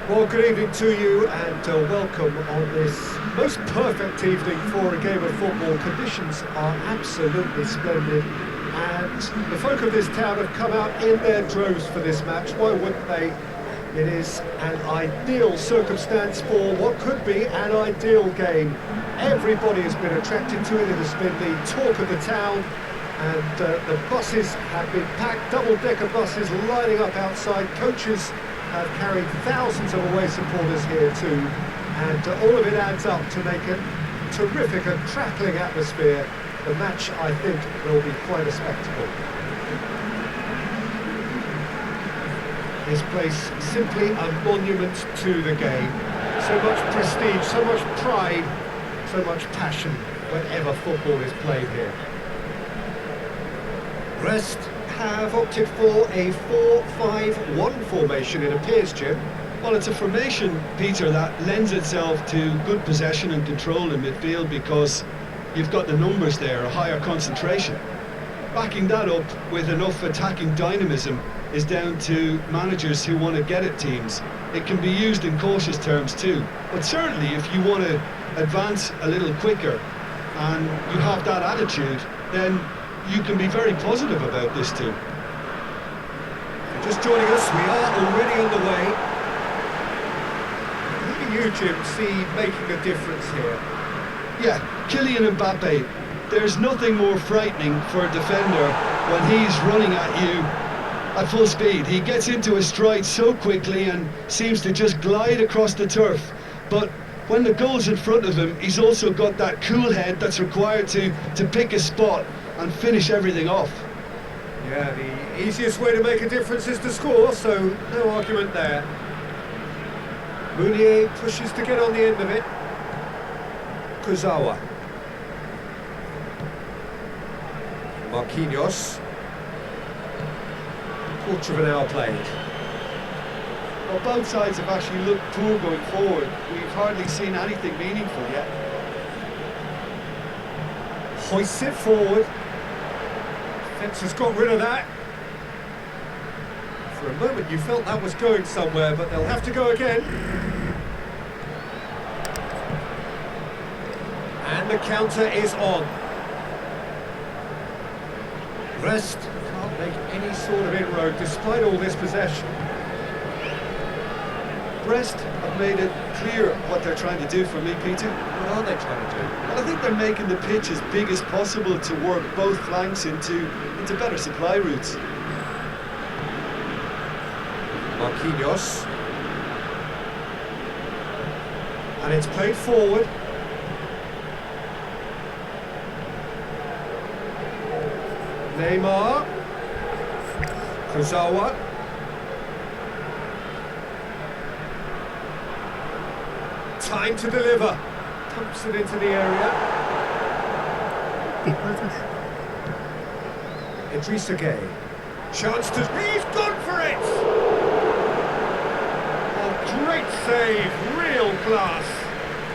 Well, good evening to you and welcome on this most perfect evening for a game of football. Conditions are absolutely splendid and the folk of this town have come out in their droves for this match. Why wouldn't they? It is an ideal circumstance for what could be an ideal game. Everybody has been attracted to it. It has been the talk of the town and the buses have been packed, double-decker buses lining up outside. Coaches have carried thousands of away supporters here too, and all of it adds up to make a terrific and crackling atmosphere. The match, I think, will be quite a spectacle. This place simply a monument to the game. So much prestige, so much pride, so much passion whenever football is played here. Brest have opted for a 4-5-1 formation, it appears, Jim. Well, it's a formation, Peter, that lends itself to good possession and control in midfield because you've got the numbers there, a higher concentration. Backing that up with enough attacking dynamism is down to managers who want to get at teams. It can be used in cautious terms too, but certainly if you want to advance a little quicker and you have that attitude, then you can be very positive about this too. Just joining us, we are already on the way. Who do you, Jim, see making a difference here? Yeah, Kylian Mbappe. There's nothing more frightening for a defender when he's running at you at full speed. He gets into his stride so quickly and seems to just glide across the turf. But when the goal's in front of him, he's also got that cool head that's required to pick a spot and finish everything off. Yeah, the easiest way to make a difference is to score, so no argument there. Mounier pushes to get on the end of it. Kurzawa. Marquinhos. Quarter of an hour played. Well, both sides have actually looked poor going forward. We've hardly seen anything meaningful yet. Hoists it forward. Fence has got rid of that. For a moment you felt that was going somewhere, but they'll have to go again. And the counter is on. Brest can't make any sort of inroad despite all this possession. Brest have made it clear what they're trying to do for me, Peter. What are they trying to do? Well, I think they're making the pitch as big as possible to work both flanks into better supply routes. Marquinhos. And it's played forward. Neymar. Kurzawa. Time to deliver. Pumps it into the area. Idrissa Gueye. Chance to... He's gone for it! Oh, great save. Real class.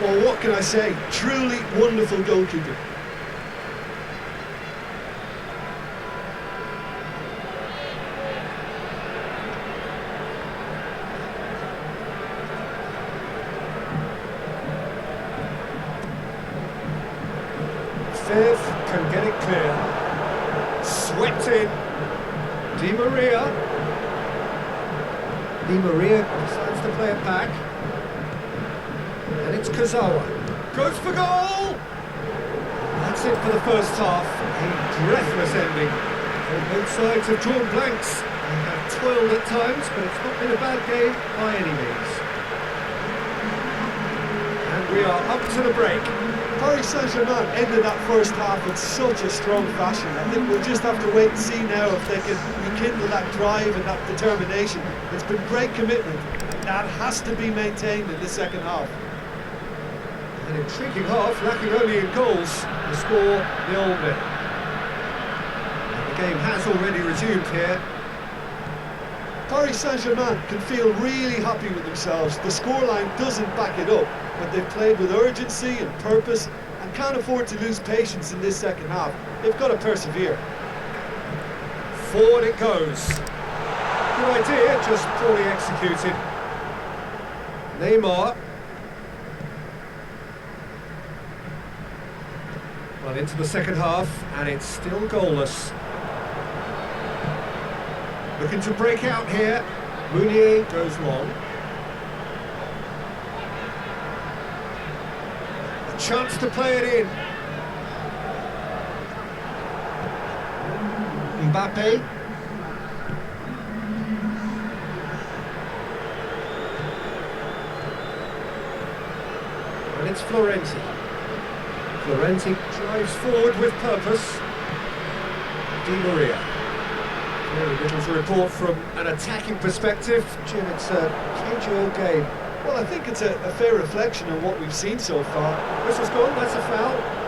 Well, what can I say? Truly wonderful goalkeeper. Fifth can get it clear. Swept in. Di Maria. Di Maria decides to play it back. And it's Kurzawa. Goes for goal! That's it for the first half. A breathless ending. And both sides have drawn blanks. They have toiled at times, but it's not been a bad game by any means. And we are up to the break. Paris Saint-Germain ended that first half in such a strong fashion. I think we'll just have to wait and see now if they can rekindle that drive and that determination. It's been great commitment. That has to be maintained in the second half. An intriguing half, lacking only in goals. The score 0-0. The game has already resumed here. Paris Saint-Germain can feel really happy with themselves. The scoreline doesn't back it up, but they've played with urgency and purpose and can't afford to lose patience in this second half. They've got to persevere. Forward it goes. Good idea, just poorly executed. Neymar. Well, into the second half, and it's still goalless. Looking to break out here. Meunier goes long. A chance to play it in. Mbappe. And it's Florenzi. Florenzi drives forward with purpose. Di Maria. Very little to report from an attacking perspective. Jim, it's a cagey old game. Well, I think it's a fair reflection of what we've seen so far. Whistle's gone, that's a foul.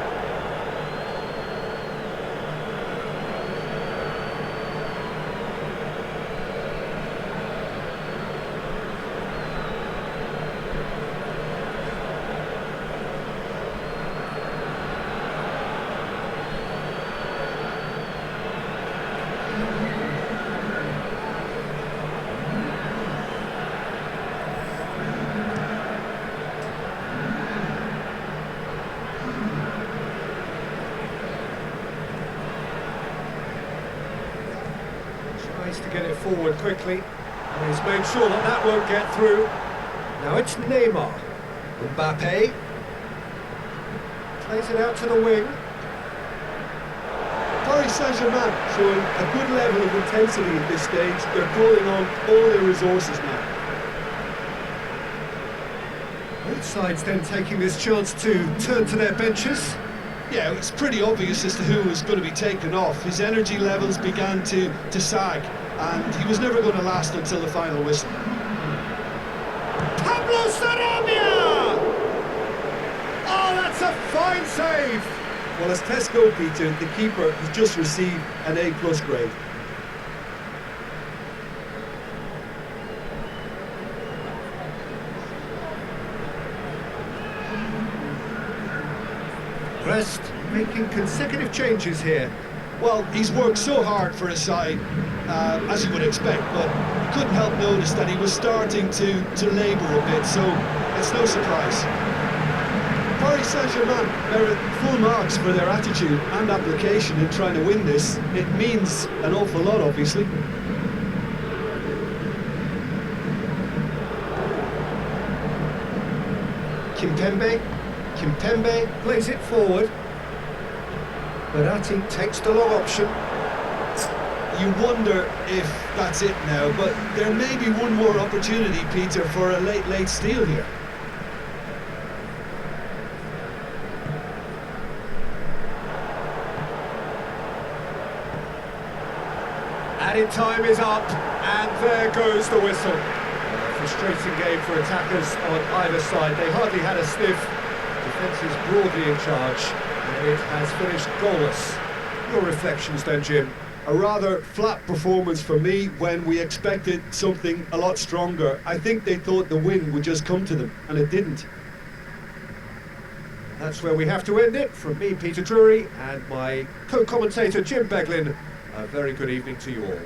To get it forward quickly, and he's made sure that that won't get through. Now it's Neymar. Mbappe plays it out to the wing. Paris Saint-Germain showing a good level of intensity at this stage. They're pulling on all their resources now. Both sides then taking this chance to turn to their benches. Yeah, it's pretty obvious as to who was going to be taken off. His energy levels began to sag, and he was never going to last until the final whistle. Pablo Sarabia! Oh, that's a fine save! Well, as test goal, Peter, the keeper has just received an A+ grade. Brest making consecutive changes here. Well, he's worked so hard for his side, as you would expect, but couldn't help notice that he was starting to labour a bit, so it's no surprise. Paris Saint-Germain merit full marks for their attitude and application in trying to win this. It means an awful lot, obviously. Kimpembe plays it forward. Verratti takes the long option. You wonder if that's it now, but there may be one more opportunity, Peter, for a late steal here. Added time is up, and there goes the whistle. A frustrating game for attackers on either side. They hardly had a sniff. Defence is broadly in charge, and it has finished goalless. Your reflections then, Jim? A rather flat performance for me when we expected something a lot stronger. I think they thought the win would just come to them, and it didn't. That's where we have to end it. From me, Peter Drury, and my co-commentator, Jim Beglin, a very good evening to you all.